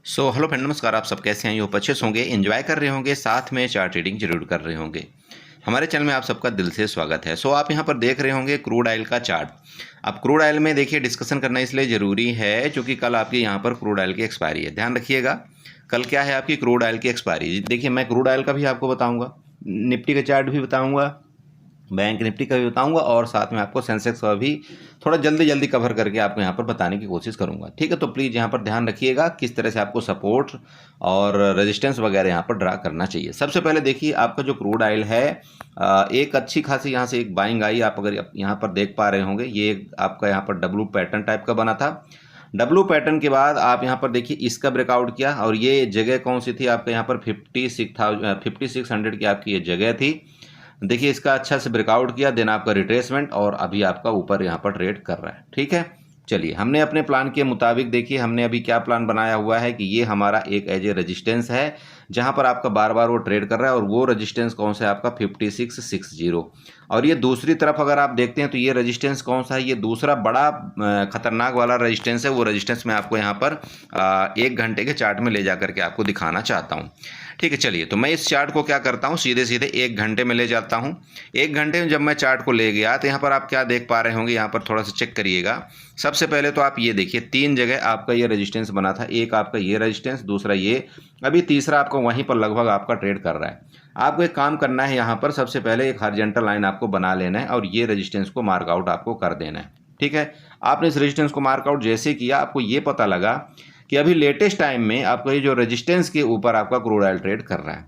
Hello friend, नमस्कार। आप सब कैसे हैं? ये अच्छे से होंगे, एंजॉय कर रहे होंगे, साथ में चार्ट ट्रेडिंग जरूर कर रहे होंगे। हमारे चैनल में आप सबका दिल से स्वागत है। आप यहाँ पर देख रहे होंगे क्रूड ऑयल का चार्ट। अब क्रूड ऑयल में देखिए डिस्कशन करना इसलिए ज़रूरी है क्योंकि कल आपकी यहाँ पर क्रूड ऑयल की एक्सपायरी है। ध्यान रखिएगा, कल क्या है आपकी क्रूड ऑयल की एक्सपायरी। देखिए मैं क्रूड ऑयल का भी आपको बताऊँगा, निफ्टी का चार्ट भी बताऊँगा, बैंक निफ्टी का भी बताऊंगा और साथ में आपको सेंसेक्स का भी थोड़ा जल्दी जल्दी कवर करके आपको यहाँ पर बताने की कोशिश करूंगा। ठीक है, तो प्लीज़ यहाँ पर ध्यान रखिएगा किस तरह से आपको सपोर्ट और रेजिस्टेंस वगैरह यहाँ पर ड्रा करना चाहिए। सबसे पहले देखिए आपका जो क्रूड ऑयल है, एक अच्छी खासी यहाँ से एक बाइंग आई। आप अगर यहाँ पर देख पा रहे होंगे, ये आपका यहाँ पर डब्लू पैटर्न टाइप का बना था। डब्लू पैटर्न के बाद आप यहाँ पर देखिए इसका ब्रेकआउट किया और ये जगह कौन सी थी आपका यहाँ पर 5600 की आपकी ये जगह थी। देखिए इसका अच्छा से ब्रेकआउट किया, देन आपका रिट्रेसमेंट और अभी आपका ऊपर यहाँ पर ट्रेड कर रहा है। ठीक है, चलिए हमने अपने प्लान के मुताबिक देखिए हमने अभी क्या प्लान बनाया हुआ है कि ये हमारा एक एज ए रजिस्टेंस है जहां पर आपका बार बार वो ट्रेड कर रहा है और वो रजिस्टेंस कौन सा है आपका 5660। और ये दूसरी तरफ अगर आप देखते हैं तो ये रजिस्टेंस कौन सा है, ये दूसरा बड़ा खतरनाक वाला रजिस्टेंस है। वो रजिस्टेंस मैं आपको यहाँ पर 1 घंटे के चार्ट में ले जा करके आपको दिखाना चाहता हूँ। ठीक है, चलिए तो मैं इस चार्ट को क्या करता हूँ, सीधे सीधे 1 घंटे में ले जाता हूँ। 1 घंटे में जब मैं चार्ट को ले गया तो यहाँ पर आप क्या देख पा रहे होंगे, यहाँ पर थोड़ा सा चेक करिएगा। सबसे पहले तो आप ये देखिए 3 जगह आपका ये रेजिस्टेंस बना था, एक आपका ये रेजिस्टेंस, दूसरा ये, अभी तीसरा आपका वहीं पर लगभग आपका ट्रेड कर रहा है। आपको एक काम करना है, यहाँ पर सबसे पहले एक हॉरिजॉन्टल लाइन आपको बना लेना है और ये रेजिस्टेंस को मार्कआउट आपको कर देना है। ठीक है, आपने इस रेजिस्टेंस को मार्कआउट जैसे किया आपको ये पता लगा कि अभी लेटेस्ट टाइम में आपका ये जो रेजिस्टेंस के ऊपर आपका क्रूड ऑयल ट्रेड कर रहा है।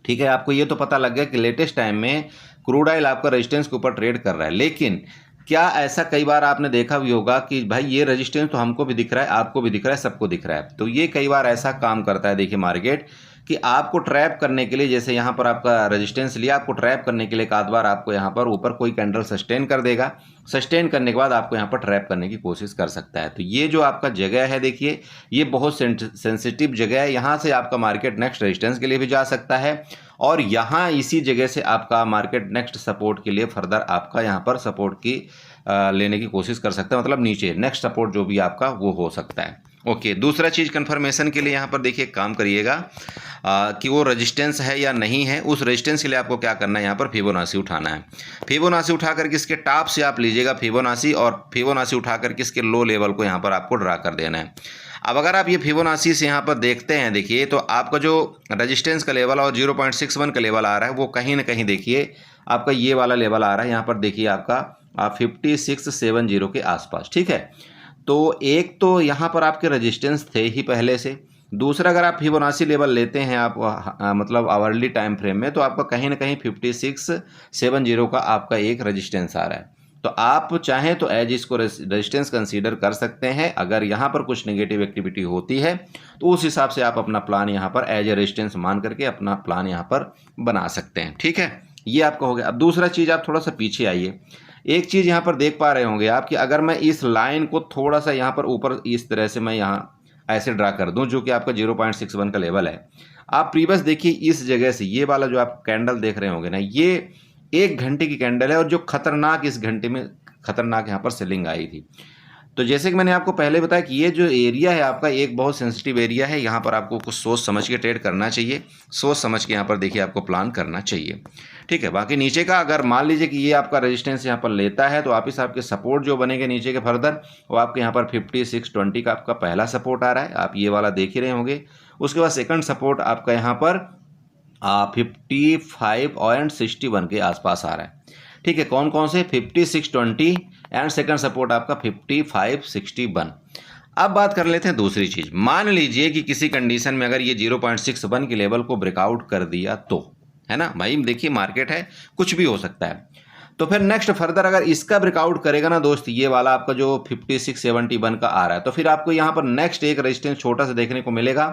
ठीक है, आपको ये तो पता लग गया कि लेटेस्ट टाइम में क्रूड ऑयल आपका रेजिस्टेंस के ऊपर ट्रेड कर रहा है। लेकिन क्या ऐसा कई बार आपने देखा भी होगा कि भाई ये रेजिस्टेंस तो हमको भी दिख रहा है, आपको भी दिख रहा है, सबको दिख रहा है। तो ये कई बार ऐसा काम करता है देखिए मार्केट कि आपको ट्रैप करने के लिए, जैसे यहाँ पर आपका रेजिस्टेंस लिया, आपको ट्रैप करने के लिए एक आध बार आपको यहाँ पर ऊपर कोई कैंडल सस्टेन कर देगा। सस्टेन करने के बाद आपको यहाँ पर ट्रैप करने की कोशिश कर सकता है। तो ये जो आपका जगह है देखिए, ये बहुत सेंसिटिव जगह है। यहाँ से आपका मार्केट नेक्स्ट रेजिस्टेंस के लिए भी जा सकता है और यहाँ इसी जगह से आपका मार्केट नेक्स्ट सपोर्ट के लिए फर्दर आपका यहाँ पर सपोर्ट की लेने की कोशिश कर सकता है, मतलब नीचे नेक्स्ट सपोर्ट जो भी आपका वो हो सकता है। ओके, दूसरा चीज़ कंफर्मेशन के लिए यहाँ पर देखिए काम करिएगा कि वो रेजिस्टेंस है या नहीं है। उस रेजिस्टेंस के लिए आपको क्या करना है, यहाँ पर फिबोनाची उठाना है। फिबोनाची उठा करके इसके टॉप से आप लीजिएगा फिबोनाची, और फिबोनाची उठा करके इसके लो लेवल को यहाँ पर आपको ड्रा कर देना है। अब अगर आप ये फिबोनाची से यहाँ पर देखते हैं, देखिए तो आपका जो रेजिस्टेंस का लेवल और 0.61 का लेवल आ रहा है वो कहीं ना कहीं देखिए आपका ये वाला लेवल आ रहा है, यहाँ पर देखिए आपका 5670 के आसपास। ठीक है, तो एक तो यहाँ पर आपके रेजिस्टेंस थे ही पहले से। दूसरा, अगर आप फिबोनाची लेवल लेते हैं आप मतलब आवरली टाइम फ्रेम में, तो आपका कहीं ना कहीं 5670 का आपका एक रेजिस्टेंस आ रहा है। तो आप चाहें तो एज इसको रेजिस्टेंस कंसीडर कर सकते हैं। अगर यहाँ पर कुछ नेगेटिव एक्टिविटी होती है तो उस हिसाब से आप अपना प्लान यहाँ पर एज ए रेजिस्टेंस मान करके अपना प्लान यहाँ पर बना सकते हैं। ठीक है, ये आपका हो गया। अब दूसरा चीज़, आप थोड़ा सा पीछे आइए। एक चीज़ यहाँ पर देख पा रहे होंगे आप कि अगर मैं इस लाइन को थोड़ा सा यहाँ पर ऊपर इस तरह से मैं यहाँ ऐसे ड्रा कर दूं, जो कि आपका 0.61 का लेवल है। आप प्रीवियस देखिए इस जगह से ये वाला जो आप कैंडल देख रहे होंगे ना, ये 1 घंटे की कैंडल है और जो खतरनाक इस घंटे में खतरनाक यहाँ पर सेलिंग आई थी। तो जैसे कि मैंने आपको पहले बताया कि ये जो एरिया है आपका एक बहुत सेंसिटिव एरिया है। यहाँ पर आपको कुछ सोच समझ के ट्रेड करना चाहिए, सोच समझ के यहाँ पर देखिए आपको प्लान करना चाहिए। ठीक है, बाकी नीचे का अगर मान लीजिए कि ये आपका रेजिस्टेंस यहाँ पर लेता है तो वापिस आपके सपोर्ट जो बनेंगे नीचे के फर्दर, वो आपके यहाँ पर 5620 का आपका पहला सपोर्ट आ रहा है, आप ये वाला देख ही रहे होंगे। उसके बाद सेकंड सपोर्ट आपका यहाँ पर 55 और 61 के आसपास आ रहा है। ठीक है, कौन कौन से, 5620 एंड सेकंड सपोर्ट आपका 5561। अब बात कर लेते हैं दूसरी चीज। मान लीजिए कि किसी कंडीशन में अगर ये 0.61 के लेवल को ब्रेकआउट कर दिया तो, है ना भाई, देखिए मार्केट है, कुछ भी हो सकता है। तो फिर नेक्स्ट फर्दर अगर इसका ब्रेकआउट करेगा ना दोस्त, ये वाला आपका जो 5671 का आ रहा है, तो फिर आपको यहाँ पर नेक्स्ट एक रेजिस्टेंस छोटा सा देखने को मिलेगा,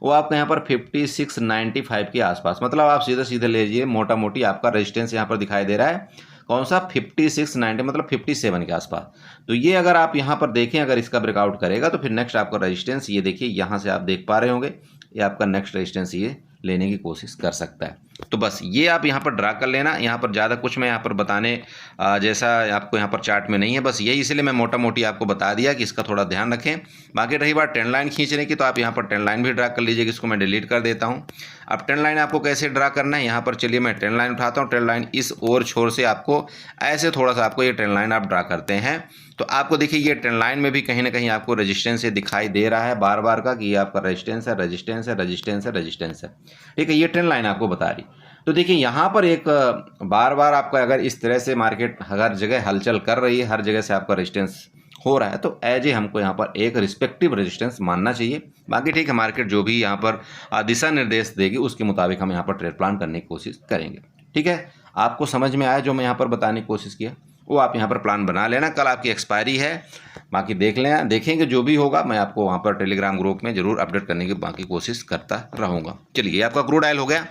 वो आपको यहाँ पर 5695 के आसपास। मतलब आप सीधे सीधे ले लीजिए, मोटा मोटी आपका रेजिस्टेंस यहाँ पर दिखाई दे रहा है कौन सा, 5690, मतलब 57 के आसपास। तो ये अगर आप यहाँ पर देखें, अगर इसका ब्रेकआउट करेगा तो फिर नेक्स्ट आपका रेजिस्टेंस ये देखिए यहाँ से आप देख पा रहे होंगे, ये आपका नेक्स्ट रेजिस्टेंस ये लेने की कोशिश कर सकता है। तो बस ये आप यहाँ पर ड्रा कर लेना। यहाँ पर ज़्यादा कुछ मैं यहाँ पर बताने जैसा आपको यहाँ पर चार्ट में नहीं है, बस यही इसलिए मैं मोटा मोटी आपको बता दिया कि इसका थोड़ा ध्यान रखें। बाकी रही बात ट्रेंड लाइन खींचने की, तो आप यहाँ पर ट्रेंड लाइन भी ड्रा कर लीजिएगा। इसको मैं डिलीट कर देता हूँ। अब ट्रेंड लाइन आपको कैसे ड्रा करना है, यहाँ पर चलिए मैं ट्रेंड लाइन उठाता हूँ। ट्रेंड लाइन इस ओर छोर से आपको ऐसे थोड़ा सा आपको ये ट्रेंड लाइन आप ड्रा करते हैं, तो आपको देखिए ये ट्रेंड लाइन में भी कहीं ना कहीं आपको रेजिस्टेंस ये दिखाई दे रहा है बार बार का, कि ये आपका रेजिस्टेंस है, रेजिस्टेंस है, रेजिस्टेंस है, रेजिस्टेंस है। ठीक है, ये ट्रेंड लाइन आपको बता रही। तो देखिए यहाँ पर एक बार बार आपका अगर इस तरह से मार्केट हर जगह हलचल कर रही है, हर जगह से आपका रेजिस्टेंस हो रहा है, तो एज ए हमको यहाँ पर एक रिस्पेक्टिव रेजिस्टेंस मानना चाहिए। बाकी ठीक है, मार्केट जो भी यहाँ पर दिशा निर्देश देगी उसके मुताबिक हम यहाँ पर ट्रेड प्लान करने की कोशिश करेंगे। ठीक है, आपको समझ में आया जो मैं यहाँ पर बताने की कोशिश किया, वो आप यहाँ पर प्लान बना लेना। कल आपकी एक्सपायरी है, बाकी देखेंगे जो भी होगा मैं आपको वहाँ पर टेलीग्राम ग्रुप में जरूर अपडेट करने की बाकी कोशिश करता रहूँगा। चलिए, ये आपका क्रूड ऑयल हो गया।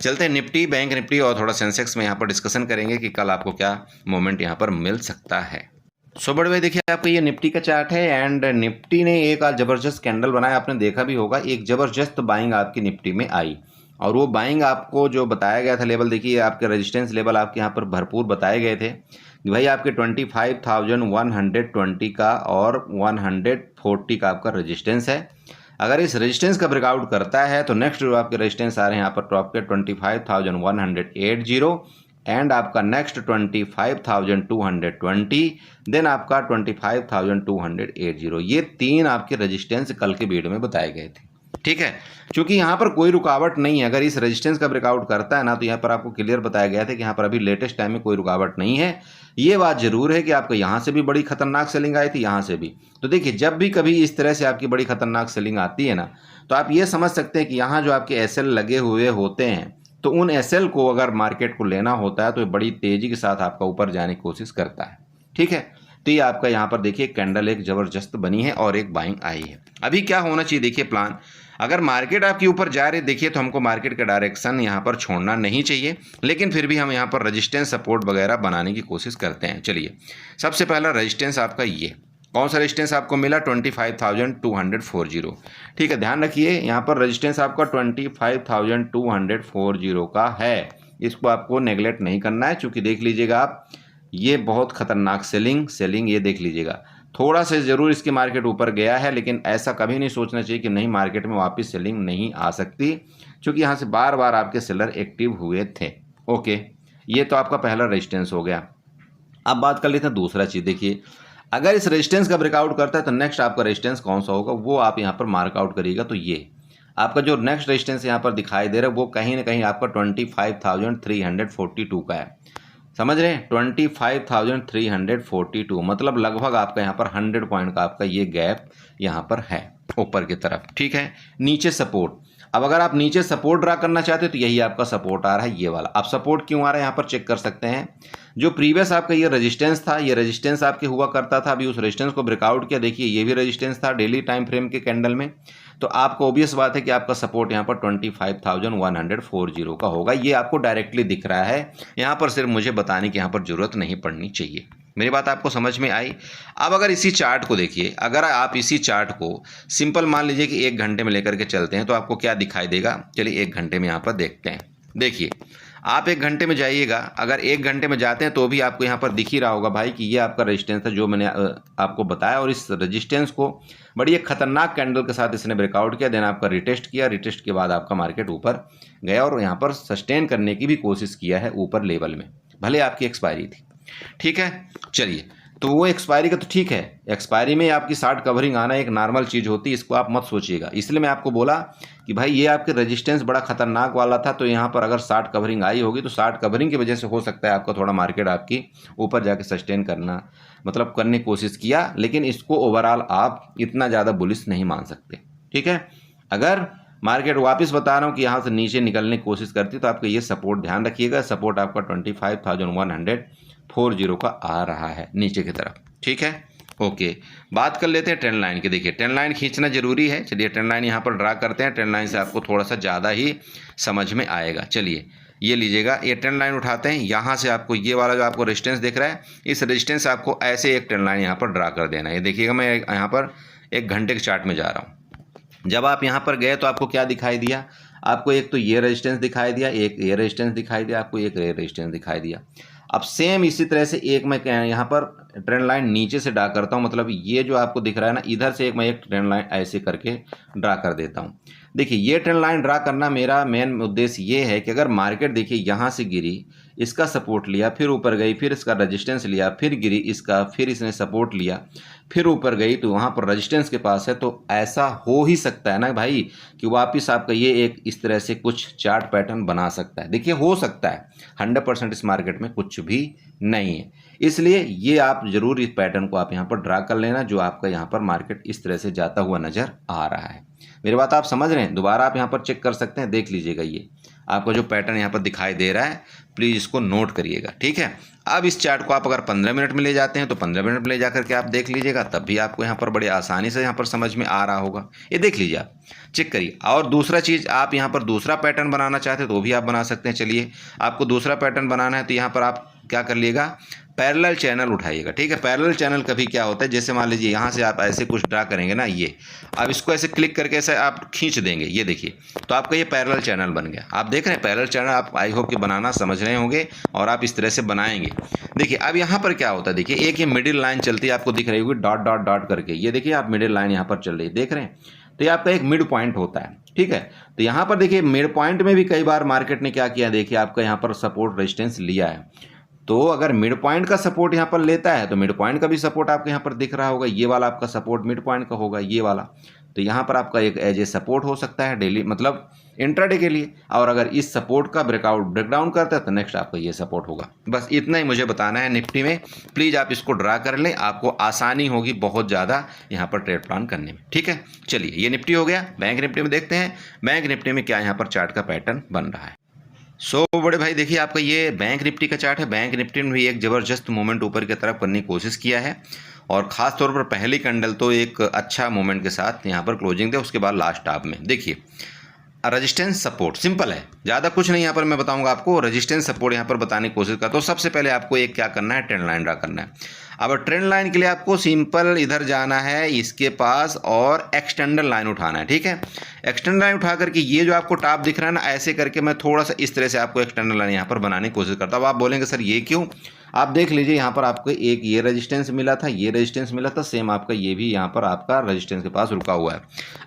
चलते हैं निफ्टी, बैंक निफ्टी और थोड़ा सेंसेक्स में यहाँ पर डिस्कशन करेंगे कि कल आपको क्या मोमेंट यहाँ पर मिल सकता है। सो बड़े भाई देखिए, आपको ये निफ्टी का चार्ट है एंड निफ्टी ने एक आज ज़बरदस्त कैंडल बनाया, आपने देखा भी होगा। एक ज़बरदस्त बाइंग आपकी निफ्टी में आई, और वो बाइंग आपको जो बताया गया था लेवल, देखिए आपके रेजिस्टेंस लेवल आपके यहाँ पर भरपूर बताए गए थे कि भाई आपके 25,120 का और 140 का आपका रेजिस्टेंस है। अगर इस रेजिस्टेंस का ब्रेकआउट करता है तो नेक्स्ट जो आपके रेजिस्टेंस आ रहे हैं यहाँ पर टॉप के 25,180 एंड आपका नेक्स्ट 25,220, देन आपका 25,280। ये तीन आपके रेजिस्टेंस कल के वीडियो में बताए गए थे। ठीक है, क्योंकि यहाँ पर कोई रुकावट नहीं है। अगर इस रेजिस्टेंस का ब्रेकआउट करता है ना, तो यहाँ पर आपको क्लियर बताया गया था कि यहाँ पर अभी लेटेस्ट टाइम में कोई रुकावट नहीं है। ये बात जरूर है कि आपको यहाँ से भी बड़ी खतरनाक सेलिंग आई थी, यहाँ से भी। तो देखिए, जब भी कभी इस तरह से आपकी बड़ी खतरनाक सेलिंग आती है ना, तो आप ये समझ सकते हैं कि यहाँ जो आपके एसएल लगे हुए होते हैं, तो उन एसएल को अगर मार्केट को लेना होता है तो ये बड़ी तेजी के साथ आपका ऊपर जाने की कोशिश करता है। ठीक है, तो ये आपका यहाँ पर देखिए कैंडल एक जबरदस्त बनी है और एक बाइंग आई है। अभी क्या होना चाहिए देखिए प्लान, अगर मार्केट आपके ऊपर जा रही देखिए तो हमको मार्केट का डायरेक्शन यहाँ पर छोड़ना नहीं चाहिए, लेकिन फिर भी हम यहाँ पर रेजिस्टेंस सपोर्ट वगैरह बनाने की कोशिश करते हैं। चलिए, सबसे पहला रेजिस्टेंस आपका ये कौन सा रेजिस्टेंस आपको मिला, 25,240। ठीक है, ध्यान रखिए यहाँ पर रेजिस्टेंस आपका 25,240 का है। इसको आपको नेगलेक्ट नहीं करना है, क्योंकि देख लीजिएगा आप, ये बहुत खतरनाक सेलिंग ये देख लीजिएगा। थोड़ा सा ज़रूर इसकी मार्केट ऊपर गया है, लेकिन ऐसा कभी नहीं सोचना चाहिए कि नहीं मार्केट में वापस सेलिंग नहीं आ सकती, क्योंकि यहाँ से बार बार आपके सेलर एक्टिव हुए थे। ओके, ये तो आपका पहला रेजिस्टेंस हो गया। अब बात कर लेते हैं दूसरा चीज़। देखिए, अगर इस रेजिस्टेंस का ब्रेकआउट करता है तो नेक्स्ट आपका रेजिस्टेंस कौन सा होगा, वो आप यहाँ पर मार्कआउट करिएगा। तो ये आपका जो नेक्स्ट रेजिस्टेंस यहाँ पर दिखाई दे रहा है, वो कहीं ना कहीं आपका 25,342 का है। समझ रहे हैं, 25,342 मतलब लगभग आपका यहाँ पर 100 पॉइंट का आपका ये गैप यहाँ पर है ऊपर की तरफ। ठीक है, नीचे सपोर्ट। अब अगर आप नीचे सपोर्ट ड्रा करना चाहते हो तो यही आपका सपोर्ट आ रहा है, ये वाला। आप सपोर्ट क्यों आ रहा है यहाँ पर चेक कर सकते हैं। जो प्रीवियस आपका ये रेजिस्टेंस था, ये रेजिस्टेंस आपके हुआ करता था, अभी उस रेजिस्टेंस को ब्रेकआउट किया। देखिए, ये भी रेजिस्टेंस था डेली टाइम फ्रेम के कैंडल में। तो आपको ऑब्वियस बात है कि आपका सपोर्ट यहाँ पर 25,140 का होगा। ये आपको डायरेक्टली दिख रहा है, यहाँ पर सिर्फ मुझे बताने की यहाँ पर जरूरत नहीं पड़नी चाहिए। मेरी बात आपको समझ में आई। अब अगर इसी चार्ट को देखिए, अगर आप इसी चार्ट को सिंपल मान लीजिए कि 1 घंटे में लेकर के चलते हैं, तो आपको क्या दिखाई देगा। चलिए 1 घंटे में यहाँ पर देखते हैं। देखिए, आप 1 घंटे में जाइएगा, अगर 1 घंटे में जाते हैं तो भी आपको यहाँ पर दिख ही रहा होगा भाई कि ये आपका रेजिस्टेंस था जो मैंने आपको बताया, और इस रेजिस्टेंस को बड़ी एक खतरनाक कैंडल के साथ इसने ब्रेकआउट किया। देन आपका रिटेस्ट किया, रिटेस्ट के बाद आपका मार्केट ऊपर गया और यहाँ पर सस्टेन करने की भी कोशिश किया है ऊपर लेवल में, भले आपकी एक्सपायरी थी। ठीक है, चलिए, तो वो एक्सपायरी का तो ठीक है, एक्सपायरी में आपकी शार्ट कवरिंग आना एक नॉर्मल चीज़ होती है, इसको आप मत सोचिएगा। इसलिए मैं आपको बोला कि भाई ये आपके रेजिस्टेंस बड़ा खतरनाक वाला था, तो यहाँ पर अगर शार्ट कवरिंग आई होगी तो शार्ट कवरिंग की वजह से हो सकता है आपका थोड़ा मार्केट आपकी ऊपर जाके सस्टेन करना मतलब करने की कोशिश किया, लेकिन इसको ओवरऑल आप इतना ज़्यादा बुलिश नहीं मान सकते। ठीक है, अगर मार्केट वापस बता रहा हूँ कि यहाँ से नीचे निकलने की कोशिश करती तो आपका ये सपोर्ट ध्यान रखिएगा, सपोर्ट आपका 25,140 का आ रहा है नीचे की तरफ। ठीक है, ओके, बात कर लेते हैं ट्रेंड लाइन की। देखिए, ट्रेंड लाइन खींचना जरूरी है। चलिए, ट्रेंड लाइन यहाँ पर ड्रा करते हैं। ट्रेंड लाइन से आपको थोड़ा सा ज़्यादा ही समझ में आएगा। चलिए, ये लीजिएगा, ये ट्रेंड लाइन उठाते हैं। यहाँ से आपको ये वाला जो आपको रेजिस्टेंस दिख रहा है, इस रेजिस्टेंस आपको ऐसे एक ट्रेंड लाइन यहाँ पर ड्रा कर देना है। ये देखिएगा, मैं यहाँ पर 1 घंटे के चार्ट में जा रहा हूँ। जब आप यहाँ पर गए तो आपको क्या दिखाई दिया, आपको एक तो ये रेजिस्टेंस दिखाई दिया, एक ये रेजिस्टेंस दिखाई दिया, आपको एक ये रेजिस्टेंस दिखाई दिया। अब सेम इसी तरह से एक मैं यहाँ पर ट्रेंड लाइन नीचे से ड्रा करता हूँ, मतलब ये जो आपको दिख रहा है ना, इधर से मैं एक ट्रेंड लाइन ऐसे करके ड्रा कर देता हूँ। देखिए ये ट्रेंड लाइन ड्रा करना मेरा मेन उद्देश्य ये है कि अगर मार्केट देखिए यहाँ से गिरी, इसका सपोर्ट लिया, फिर ऊपर गई, फिर इसका रेजिस्टेंस लिया, फिर गिरी इसका, फिर इसने सपोर्ट लिया, फिर ऊपर गई, तो वहाँ पर रेजिस्टेंस के पास है, तो ऐसा हो ही सकता है ना भाई कि वापस आपका ये एक इस तरह से कुछ चार्ट पैटर्न बना सकता है। देखिए हो सकता है, 100% इस मार्केट में कुछ भी नहीं है, इसलिए ये आप जरूर इस पैटर्न को आप यहाँ पर ड्रा कर लेना, जो आपका यहाँ पर मार्केट इस तरह से जाता हुआ नजर आ रहा है। मेरी बात आप समझ रहे हैं? दोबारा आप यहाँ पर चेक कर सकते हैं, देख लीजिएगा ये आपको जो पैटर्न यहाँ पर दिखाई दे रहा है, प्लीज़ इसको नोट करिएगा, ठीक है। अब इस चार्ट को आप अगर 15 मिनट में ले जाते हैं तो 15 मिनट में ले जाकर के आप देख लीजिएगा, तब भी आपको यहाँ पर बड़े आसानी से यहाँ पर समझ में आ रहा होगा। ये देख लीजिए, आप चेक करिए। और दूसरा चीज़, आप यहाँ पर दूसरा पैटर्न बनाना चाहते हैं तो वो भी आप बना सकते हैं। चलिए, आपको दूसरा पैटर्न बनाना है तो यहाँ पर आप क्या कर लिएगा, पैरेलल चैनल उठाइएगा, ठीक है। पैरेलल चैनल कभी क्या होता है, जैसे मान लीजिए यहाँ से आप ऐसे कुछ ड्रा करेंगे ना, ये अब इसको ऐसे क्लिक करके ऐसे आप खींच देंगे, ये देखिए, तो आपका ये पैरेलल चैनल बन गया। आप देख रहे हैं पैरेलल चैनल, आप आई होप कि बनाना समझ रहे होंगे और आप इस तरह से बनाएंगे। देखिए अब यहाँ पर क्या होता है, देखिए एक ये मिडिल लाइन चलती है, आपको दिख रही होगी डॉट डॉट डॉट करके, ये देखिए आप मिडिल लाइन यहाँ पर चल रही है, देख रहे हैं। तो ये आपका एक मिड पॉइंट होता है, ठीक है। तो यहाँ पर देखिए मिड पॉइंट में भी कई बार मार्केट ने क्या किया, देखिए आपका यहाँ पर सपोर्ट रेजिस्टेंस लिया है। तो अगर मिड पॉइंट का सपोर्ट यहाँ पर लेता है तो मिड पॉइंट का भी सपोर्ट आपको यहाँ पर दिख रहा होगा, ये वाला आपका सपोर्ट मिड पॉइंट का होगा, ये वाला। तो यहाँ पर आपका एक एज ए सपोर्ट हो सकता है डेली, मतलब इंट्राडे के लिए। और अगर इस सपोर्ट का ब्रेकडाउन करता है तो नेक्स्ट आपका ये सपोर्ट होगा। बस इतना ही मुझे बताना है निफ्टी में, प्लीज़ आप इसको ड्रा कर लें, आपको आसानी होगी बहुत ज़्यादा यहाँ पर ट्रेड प्लान करने में, ठीक है। चलिए ये निफ्टी हो गया। बैंक निफ्टी में देखते हैं, बैंक निफ्टी में क्या यहाँ पर चार्ट का पैटर्न बन रहा है। बड़े भाई देखिए, आपका ये बैंक निफ्टी का चार्ट है। बैंक निफ्टी में भी एक ज़बरदस्त मूवमेंट ऊपर की तरफ करने की कोशिश किया है, और ख़ास तौर पर पहली कैंडल तो एक अच्छा मूवमेंट के साथ यहाँ पर क्लोजिंग थे, उसके बाद लास्ट टॉप में देखिए रेजिस्टेंस सपोर्ट, सिंपल है, ज़्यादा कुछ नहीं यहाँ पर मैं बताऊंगा आपको। रेजिस्टेंस सपोर्ट यहाँ पर बताने की कोशिश करता हूँ। सबसे पहले आपको एक क्या करना है, ट्रेंड लाइन ड्रा करना है। अब ट्रेंड लाइन के लिए आपको सिंपल इधर जाना है इसके पास और एक्सटेंडर लाइन उठाना है, ठीक है। एक्सटेंडर लाइन उठा करके ये जो आपको टॉप दिख रहा है ना, ऐसे करके मैं थोड़ा सा इस तरह से आपको एक्सटेंडर लाइन यहाँ पर बनाने की कोशिश करता हूँ। आप बोलेंगे सर ये क्यों? आप देख लीजिए, यहाँ पर आपको एक ये रेजिस्टेंस मिला था, ये रेजिस्टेंस मिला था, सेम आपका ये भी यहाँ पर आपका रेजिस्टेंस के पास रुका हुआ है।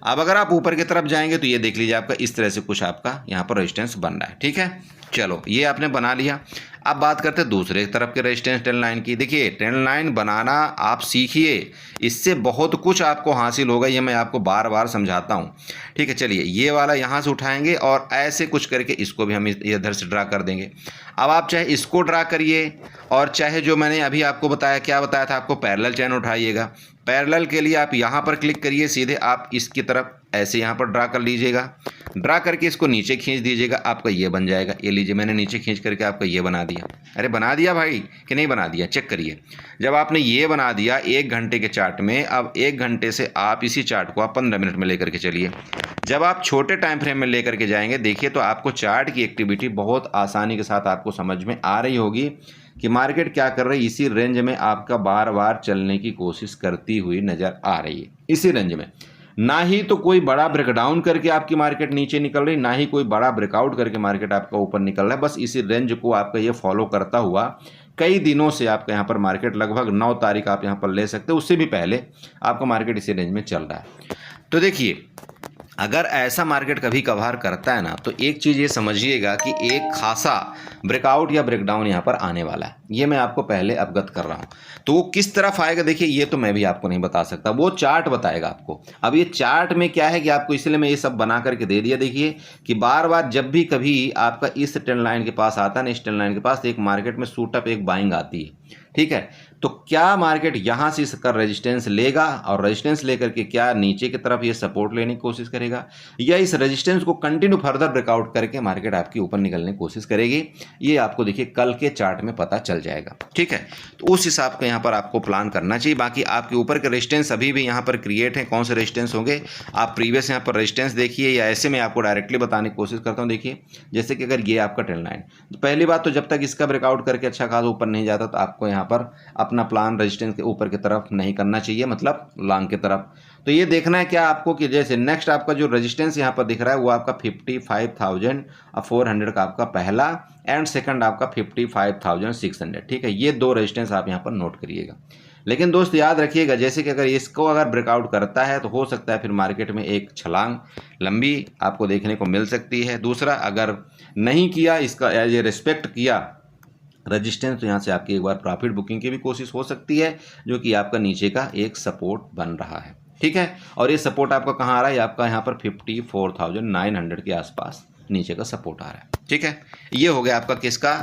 अब अगर आप ऊपर की तरफ जाएंगे तो ये देख लीजिए आपका इस तरह से कुछ आपका यहाँ पर रेजिस्टेंस बन रहा है, ठीक है। चलो ये आपने बना लिया। अब बात करते हैं दूसरे तरफ के रेजिस्टेंस ट्रेंड लाइन की। देखिए ट्रेंड लाइन बनाना आप सीखिए, इससे बहुत कुछ आपको हासिल होगा, ये मैं आपको बार बार समझाता हूँ, ठीक है। चलिए ये वाला यहाँ से उठाएंगे और ऐसे कुछ करके इसको भी हम इधर से ड्रा कर देंगे। अब आप चाहे इसको ड्रा करिए और चाहे जो मैंने अभी आपको बताया, क्या बताया था आपको, पैरेलल चैन उठाइएगा। पैरेलल के लिए आप यहाँ पर क्लिक करिए, सीधे आप इसकी तरफ ऐसे यहाँ पर ड्रा कर लीजिएगा। ड्रा करके इसको नीचे खींच दीजिएगा, आपका ये बन जाएगा। ये लीजिए मैंने नीचे खींच करके आपका ये बना दिया। अरे बना दिया भाई कि नहीं बना दिया? चेक करिए। जब आपने ये बना दिया 1 घंटे के चार्ट में, अब 1 घंटे से आप इसी चार्ट को आप 15 मिनट में लेकर के चलिए। जब आप छोटे टाइम फ्रेम में लेकर के जाएंगे, देखिए तो आपको चार्ट की एक्टिविटी बहुत आसानी के साथ आपको समझ में आ रही होगी कि मार्केट क्या कर रही है। इसी रेंज में आपका बार बार चलने की कोशिश करती हुई नज़र आ रही है, इसी रेंज में। ना ही तो कोई बड़ा ब्रेकडाउन करके आपकी मार्केट नीचे निकल रही, ना ही कोई बड़ा ब्रेकआउट करके मार्केट आपका ऊपर निकल रहा है। बस इसी रेंज को आपका ये फॉलो करता हुआ कई दिनों से आपका यहाँ पर मार्केट, लगभग 9 तारीख आप यहाँ पर ले सकते हो, उससे भी पहले आपका मार्केट इसी रेंज में चल रहा है। तो देखिए अगर ऐसा मार्केट कभी कभार करता है ना, तो एक चीज़ ये समझिएगा कि एक खासा ब्रेकआउट या ब्रेकडाउन यहाँ पर आने वाला है। ये मैं आपको पहले अवगत कर रहा हूँ। तो वो किस तरफ आएगा, देखिए ये तो मैं भी आपको नहीं बता सकता, वो चार्ट बताएगा आपको। अब ये चार्ट में क्या है कि आपको, इसलिए मैं ये सब बना करके दे दिया। देखिए कि बार बार जब भी कभी आपका इस ट्रेंड लाइन के पास आता है ना, इस ट्रेंड लाइन के पास एक मार्केट में शूटअप, एक बाइंग आती है, ठीक है। तो क्या मार्केट यहाँ से इसका रेजिस्टेंस लेगा और रेजिस्टेंस लेकर के क्या नीचे की तरफ ये सपोर्ट लेने की कोशिश करेगा, या इस रेजिस्टेंस को कंटिन्यू फर्दर ब्रेकआउट करके मार्केट आपकी ऊपर निकलने की कोशिश करेगी, ये आपको देखिए कल के चार्ट में पता चल जाएगा, ठीक है। तो उस हिसाब का यहाँ पर आपको प्लान करना चाहिए। बाकी आपके ऊपर के रेजिस्टेंस अभी भी यहाँ पर क्रिएट है, कौन से रेजिस्टेंस होंगे आप प्रीवियस यहाँ पर रेजिस्टेंस देखिए, या ऐसे में आपको डायरेक्टली बताने की कोशिश करता हूँ। देखिए जैसे कि अगर ये आपका ट्रेंड लाइन, पहली बात तो जब तक इसका ब्रेकआउट करके अच्छा खासा ऊपर नहीं जाता, तो आपको यहाँ पर अपना अपना प्लान रेजिस्टेंस के ऊपर की तरफ नहीं करना चाहिए, मतलब लॉन्ग की तरफ। तो ये देखना है क्या आपको कि जैसे नेक्स्ट आपका जो रेजिस्टेंस यहाँ पर दिख रहा है वो आपका 55,400 का आपका पहला एंड सेकंड आपका 55,600, ठीक है। ये दो रेजिस्टेंस आप यहाँ पर नोट करिएगा। लेकिन दोस्त याद रखिएगा जैसे कि अगर इसको अगर ब्रेकआउट करता है तो हो सकता है फिर मार्केट में एक छलांग लंबी आपको देखने को मिल सकती है। दूसरा, अगर नहीं किया इसका एज ए रिस्पेक्ट किया रजिस्टेंस, तो यहाँ से आपकी एक बार प्रॉफिट बुकिंग की भी कोशिश हो सकती है, जो कि आपका नीचे का एक सपोर्ट बन रहा है, ठीक है। और ये सपोर्ट आपका कहाँ आ रहा है, आपका यहाँ पर 54,900 के आसपास नीचे का सपोर्ट आ रहा है, ठीक है। ये हो गया आपका किसका,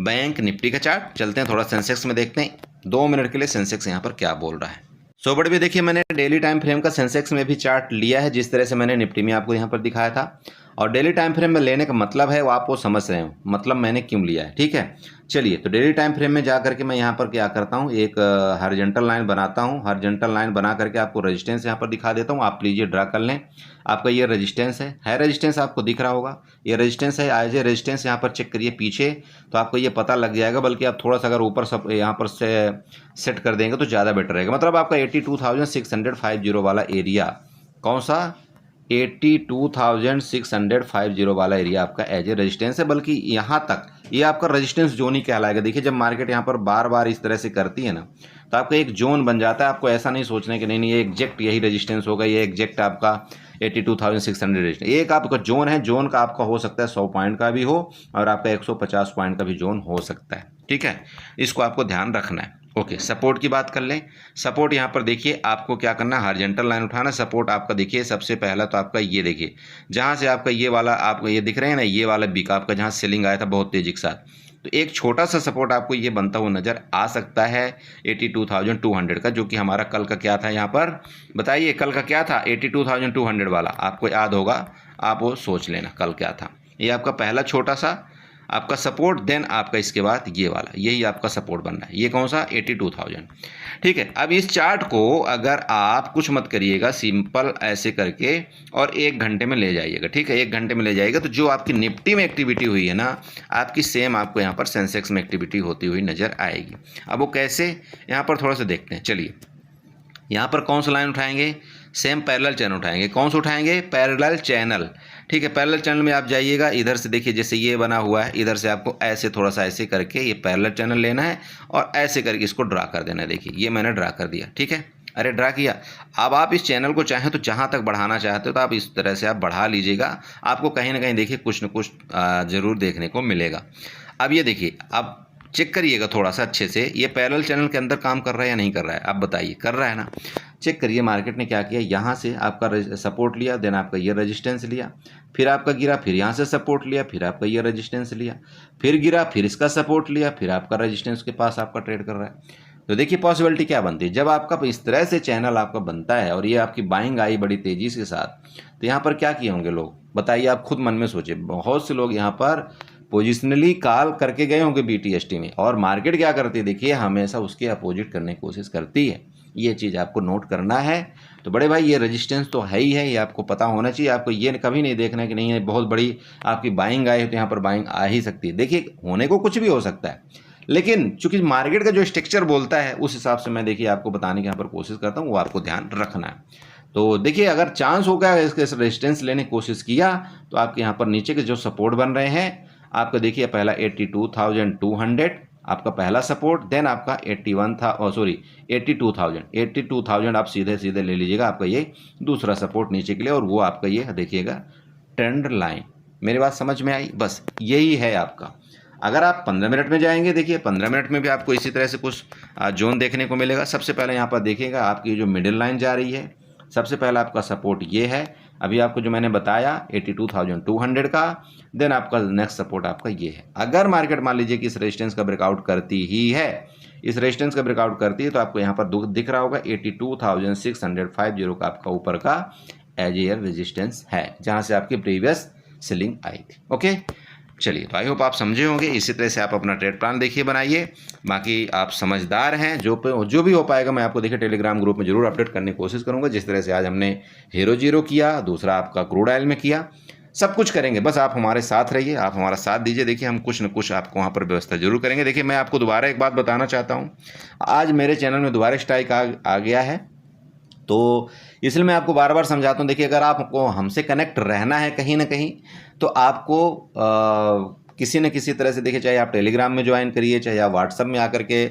बैंक निफ्टी का चार्ट। चलते हैं थोड़ा सेंसेक्स में देखते हैं 2 मिनट के लिए सेंसेक्स यहाँ पर क्या बोल रहा है। सो बड़े भी देखिए मैंने डेली टाइम फ्रेम का सेंसेक्स में भी चार्ट लिया है, जिस तरह से मैंने निफ्टी में आपको यहाँ पर दिखाया था। और डेली टाइम फ्रेम में लेने का मतलब है वो आपको समझ रहे हो, मतलब मैंने क्यों लिया है, ठीक है। चलिए, तो डेली टाइम फ्रेम में जा करके मैं यहाँ पर क्या करता हूँ, एक हॉरिजॉन्टल लाइन बनाता हूँ। हॉरिजॉन्टल लाइन बना करके आपको रेजिस्टेंस यहाँ पर दिखा देता हूँ। आप लीजिए ड्रा कर लें। आपका ये रेजिस्टेंस है रेजिस्टेंस आपको दिख रहा होगा, ये रेजिस्टेंस है। एज ए रेजिस्टेंस यहाँ पर चेक करिए पीछे, तो आपको ये पता लग जाएगा। बल्कि आप थोड़ा सा अगर ऊपर सब यहाँ पर से सेट कर देंगे तो ज़्यादा बेटर रहेगा। मतलब आपका 82,650 वाला एरिया, कौन सा, 82,650 वाला एरिया आपका एज ए रेजिस्टेंस है। बल्कि यहाँ तक ये आपका रेजिस्टेंस जोन ही कहलाएगा। देखिए, जब मार्केट यहाँ पर बार बार इस तरह से करती है ना, तो आपका एक जोन बन जाता है। आपको ऐसा नहीं सोचना कि नहीं ये एग्जैक्ट यही रेजिस्टेंस होगा, ये एग्जैक्ट आपका 82,600 रेजिस्टेंस। एक आपका जोन है, जोन का आपका हो सकता है 100 पॉइंट का भी हो और आपका 150 पॉइंट का भी जोन हो सकता है, ठीक है। इसको आपको ध्यान रखना है। ओके, सपोर्ट की बात कर लें। सपोर्ट यहाँ पर देखिए आपको क्या करना है, हॉरिजॉन्टल लाइन उठाना। सपोर्ट आपका देखिए सबसे पहला तो आपका ये देखिए, जहाँ से आपका ये वाला आपको ये दिख रहे हैं ना, ये वाला बिक आपका जहाँ सेलिंग आया था बहुत तेजी के साथ, तो एक छोटा सा सपोर्ट आपको ये बनता हुआ नज़र आ सकता है 82,200 का, जो कि हमारा कल का क्या था यहाँ पर बताइए, कल का क्या था 82,200 वाला, आपको याद होगा, आप वो सोच लेना कल क्या था। ये आपका पहला छोटा सा आपका सपोर्ट, देन आपका इसके बाद ये वाला, यही आपका सपोर्ट बन रहा है। ये कौन सा, 82,000, ठीक है। अब इस चार्ट को अगर आप कुछ मत करिएगा, सिंपल ऐसे करके और 1 घंटे में ले जाइएगा, ठीक है। 1 घंटे में ले जाइएगा तो जो आपकी निफ्टी में एक्टिविटी हुई है ना, आपकी सेम आपको यहाँ पर सेंसेक्स में एक्टिविटी होती हुई नजर आएगी। अब वो कैसे, यहाँ पर थोड़ा सा देखते हैं। चलिए, यहाँ पर कौन सा लाइन उठाएंगे, सेम पैरेलल चैनल उठाएंगे। कौन सा उठाएंगे, पैरेलल चैनल, ठीक है। पैरेलल चैनल में आप जाइएगा, इधर से देखिए जैसे ये बना हुआ है, इधर से आपको ऐसे थोड़ा सा ऐसे करके ये पैरेलल चैनल लेना है और ऐसे करके इसको ड्रा कर देना है। देखिए ये मैंने ड्रा कर दिया, ठीक है। अरे ड्रा किया। अब आप इस चैनल को चाहें तो जहाँ तक बढ़ाना चाहते हो तो आप इस तरह से आप बढ़ा लीजिएगा। आपको कहीं ना कहीं देखिए कुछ न कुछ ज़रूर देखने को मिलेगा। अब ये देखिए, अब चेक करिएगा थोड़ा सा अच्छे से, ये पैरेलल चैनल के अंदर काम कर रहा है या नहीं कर रहा है, आप बताइए। कर रहा है ना। चेक करिए मार्केट ने क्या किया, यहाँ से आपका सपोर्ट लिया, देन आपका ये रेजिस्टेंस लिया, फिर आपका गिरा, फिर यहाँ से सपोर्ट लिया, फिर आपका ये रेजिस्टेंस लिया, फिर गिरा, फिर इसका सपोर्ट लिया, फिर आपका रेजिस्टेंस के पास आपका ट्रेड कर रहा है। तो देखिए पॉसिबिलिटी क्या बनती है, जब आपका इस तरह से चैनल आपका बनता है और ये आपकी बाइंग आई बड़ी तेजी के साथ, तो यहाँ पर क्या किए होंगे लोग, बताइए आप खुद मन में सोचिए। बहुत से लोग यहाँ पर पोजिशनली कॉल करके गए होंगे BTST में, और मार्केट क्या करती है देखिए, हमेशा उसके अपोजिट करने की कोशिश करती है। ये चीज़ आपको नोट करना है। तो बड़े भाई ये रेजिस्टेंस तो है ही है, ये आपको पता होना चाहिए। आपको ये कभी नहीं देखना है कि नहीं है बहुत बड़ी आपकी बाइंग आई है तो यहाँ पर बाइंग आ ही सकती है। देखिए होने को कुछ भी हो सकता है, लेकिन चूंकि मार्केट का जो स्ट्रक्चर बोलता है उस हिसाब से मैं देखिए आपको बताने की यहाँ पर कोशिश करता हूँ, वो आपको ध्यान रखना है। तो देखिए अगर चांस हो गया इसके रेजिस्टेंस लेने की कोशिश किया तो आपके यहाँ पर नीचे के जो सपोर्ट बन रहे हैं, आपका देखिए पहला 82,200 आपका पहला सपोर्ट, देन आपका 82,000 आप सीधे सीधे ले लीजिएगा, आपका ये दूसरा सपोर्ट नीचे के लिए, और वो आपका ये देखिएगा ट्रेंड लाइन। मेरी बात समझ में आई, बस यही है आपका। अगर आप 15 मिनट में जाएंगे, देखिए 15 मिनट में भी आपको इसी तरह से कुछ जोन देखने को मिलेगा। सबसे पहले यहाँ पर देखिएगा आपकी जो मिडिल लाइन जा रही है, सबसे पहला आपका सपोर्ट ये है, अभी आपको जो मैंने बताया 82,200 का, देन आपका नेक्स्ट सपोर्ट आपका ये है। अगर मार्केट मान लीजिए कि इस रेजिस्टेंस का ब्रेकआउट करती ही है, इस रेजिस्टेंस का ब्रेकआउट करती है, तो आपको यहाँ पर दिख रहा होगा 82,650 का आपका ऊपर का एज ए रेजिस्टेंस है, जहाँ से आपकी प्रीवियस सेलिंग आई थी। ओके, चलिए, तो आई होप आप समझे होंगे। इसी तरह से आप अपना ट्रेड प्लान देखिए, बनाइए। बाकी आप समझदार हैं, जो भी हो पाएगा मैं आपको देखिए टेलीग्राम ग्रुप में जरूर अपडेट करने की कोशिश करूंगा। जिस तरह से आज हमने हीरो जीरो किया, दूसरा आपका क्रूड ऑयल में किया, सब कुछ करेंगे, बस आप हमारे साथ रहिए, आप हमारा साथ दीजिए। देखिए हम कुछ न कुछ आपको वहाँ पर व्यवस्था ज़रूर करेंगे। देखिए मैं आपको दोबारा एक बात बताना चाहता हूँ, आज मेरे चैनल में दोबारा स्ट्राइक आ गया है, तो इसलिए मैं आपको बार बार समझाता हूँ। देखिए अगर आपको हमसे कनेक्ट रहना है कहीं ना कहीं, तो आपको किसी न किसी तरह से, देखिए चाहे आप टेलीग्राम में ज्वाइन करिए, चाहे आप व्हाट्सअप में आकर के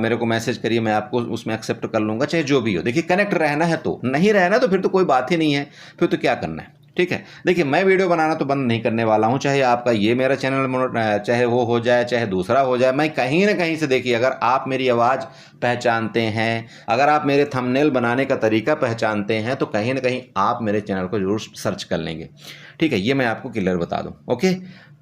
मेरे को मैसेज करिए, मैं आपको उसमें एक्सेप्ट कर लूँगा, चाहे जो भी हो। देखिए कनेक्ट रहना है, तो नहीं रहना तो फिर तो कोई बात ही नहीं है, फिर तो क्या करना है, ठीक है। देखिए मैं वीडियो बनाना तो बंद नहीं करने वाला हूं, चाहे आपका ये मेरा चैनल चाहे वो हो जाए, चाहे दूसरा हो जाए। मैं कहीं ना कहीं से, देखिए अगर आप मेरी आवाज़ पहचानते हैं, अगर आप मेरे थंबनेल बनाने का तरीका पहचानते हैं, तो कहीं ना कहीं आप मेरे चैनल को जरूर सर्च कर लेंगे, ठीक है। ये मैं आपको क्लियर बता दूं, ओके।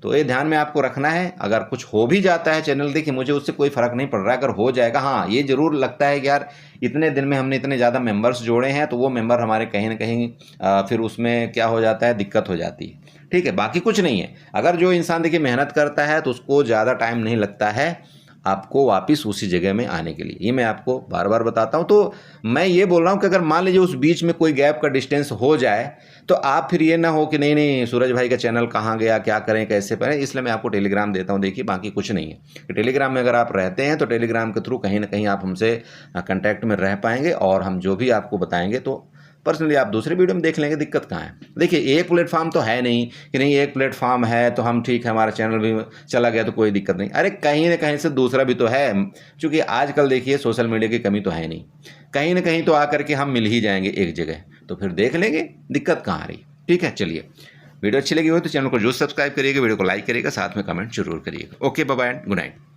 तो ये ध्यान में आपको रखना है। अगर कुछ हो भी जाता है चैनल, देखिए मुझे उससे कोई फ़र्क नहीं पड़ रहा है, अगर हो जाएगा, हाँ ये ज़रूर लगता है कि यार इतने दिन में हमने इतने ज़्यादा मेंबर्स जोड़े हैं, तो वो मेंबर हमारे कहीं ना कहीं फिर उसमें क्या हो जाता है, दिक्कत हो जाती है, ठीक है। बाकी कुछ नहीं है। अगर जो इंसान देखिए मेहनत करता है तो उसको ज़्यादा टाइम नहीं लगता है आपको वापस उसी जगह में आने के लिए, ये मैं आपको बार बार बताता हूँ। तो मैं ये बोल रहा हूँ कि अगर मान लीजिए उस बीच में कोई गैप का डिस्टेंस हो जाए, तो आप फिर ये ना हो कि नहीं नहीं सूरज भाई का चैनल कहाँ गया, क्या करें, कैसे करें। इसलिए मैं आपको टेलीग्राम देता हूँ। देखिए बाकी कुछ नहीं है। टेलीग्राम में अगर आप रहते हैं तो टेलीग्राम के थ्रू कहीं ना कहीं आप हमसे कंटेक्ट में रह पाएंगे, और हम जो भी आपको बताएंगे तो पर्सनली आप दूसरे वीडियो में देख लेंगे, दिक्कत कहाँ है। देखिए एक प्लेटफॉर्म तो है नहीं कि नहीं एक प्लेटफॉर्म है तो हम ठीक है, हमारा चैनल भी चला गया तो कोई दिक्कत नहीं। अरे कहीं ना कहीं से दूसरा भी तो है, क्योंकि आजकल देखिए सोशल मीडिया की कमी तो है नहीं, कहीं ना कहीं तो आकर के हम मिल ही जाएंगे एक जगह, तो फिर देख लेंगे, दिक्कत कहाँ आ रही, ठीक है। चलिए वीडियो अच्छी लगी हो तो चैनल को जरूर सब्सक्राइब करिएगा, वीडियो को लाइक करिएगा, साथ में कमेंट जरूर करिएगा। Okay bye bye, good night.